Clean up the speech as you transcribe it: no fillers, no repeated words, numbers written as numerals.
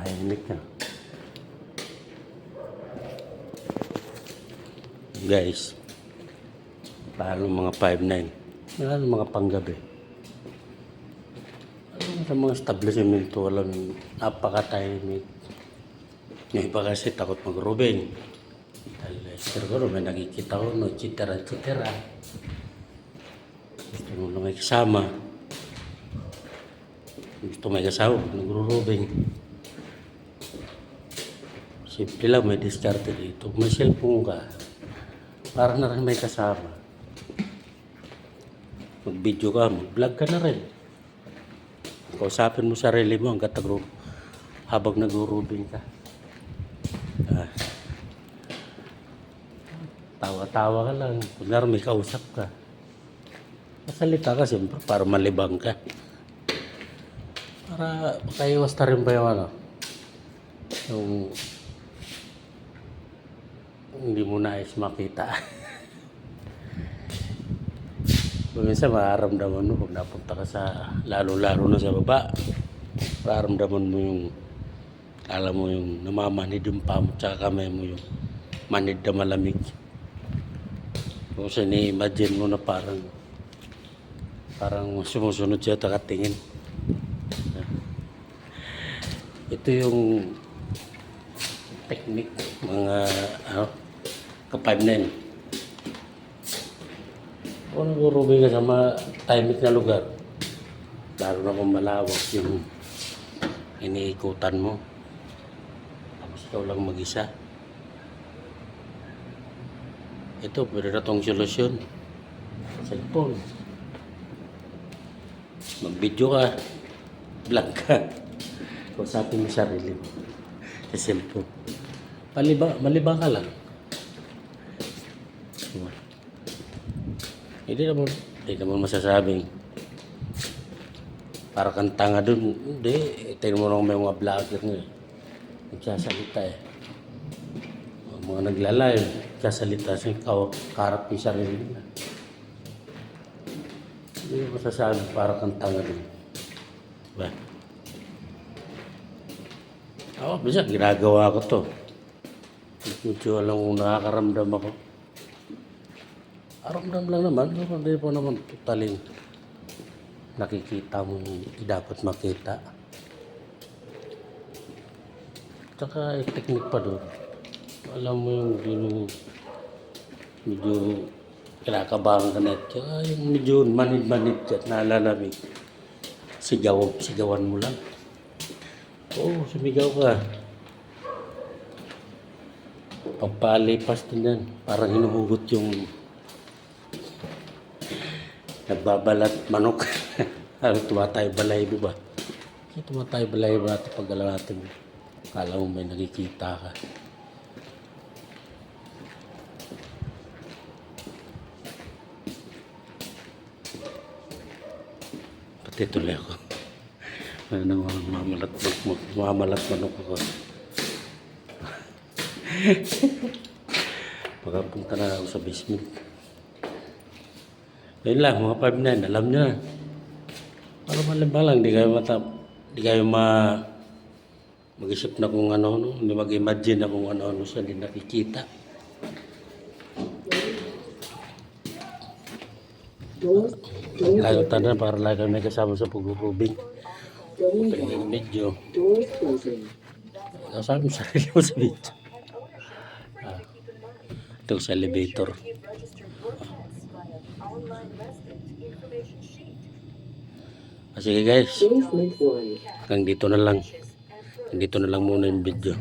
Tahimik na. Guys, paano mga 5'9"? Paano mga panggabi? Ano sa mga establishmento, walang napaka-tahimik. Yung iba kasi takot mag-rubing. Dahil siguro may nakikita ko, no, chitera-chitera. Gusto mo lang may kasama. Gusto may kasama, nag-rubing. Simple lang, may diskarte dito. May cellphone ka, para na rin may kasama. Mag-video ka, mag-vlog ka na rin. Kausapin mo sarili mo hanggat habang nag-rubing ka. Tawa-tawa ka lang. Kunyari may kausap ka. Masalita ka siyempre para malibang ka. Para makaiwas na rin ba yung ano? Yung hindi mo nais makita. Minsan mararamdaman mo pag napunta ka sa lalo-lalo na sa baba. Mararamdaman mo yung alam mo yung namamanid yung pamo tsaka kamay mo yung manid na malamig. Kung sini-imagine mo na parang sumusunod siya takatingin. Ito yung technique mga ka-5'9". Kung nag-rubing ka sa mga tahimik na lugar, lalo na kung malawak yung iniikutan mo, tapos ikaw lang mag-isa, ito pwede na itong solusyon. Cellphone, mag-video ka, vlog ka, kausapin mo sarili mo sa cellphone. Malibang ka lang. Hindi naman masasabing para kang tanga dun. Hindi, tingnan mo lang may mga vlogger nga nagsasalita eh. Mga nagla-live, nagsasalita siya, karap yung sarili nila. Hindi naman masasabing para kang tanga dun. Diba? Ako, bisa ginagawa ko to. Medyo alam kung nakakaramdam ako. Aramdam lang naman, hindi po naman totaling nakikita mo yung dapat makita. Tsaka technique pa doon. Alam mo yung medyo kinakabahan ka na. Tsaka yung medyo manid-manid at nalalamig. Sigawan mo lang. Oo, sumigaw ka. Pagpalipas din yan, parang hinuhugot yung nagbabalat manok. Tumatay balay mo ba? Kasi tumatay balay mo natin pag alam natin. Kala mo may nakikita ka. Pati tuloy ako. May mamalat manok ako. Pagkapunta na ako sa basement. Yun lang, mga 5'9", alam nyo na. Para malibang lang, di kayo mag-isip na kung ano, hindi mag-imagine na kung ano siya, hindi nakikita. Layo tanan para lagi may kasama sa pag-rubing. Medyo. Kasama mo sarili mo sa video. Ito sa elevator. Sige guys, hanggang dito na lang. Dito na lang muna yung video.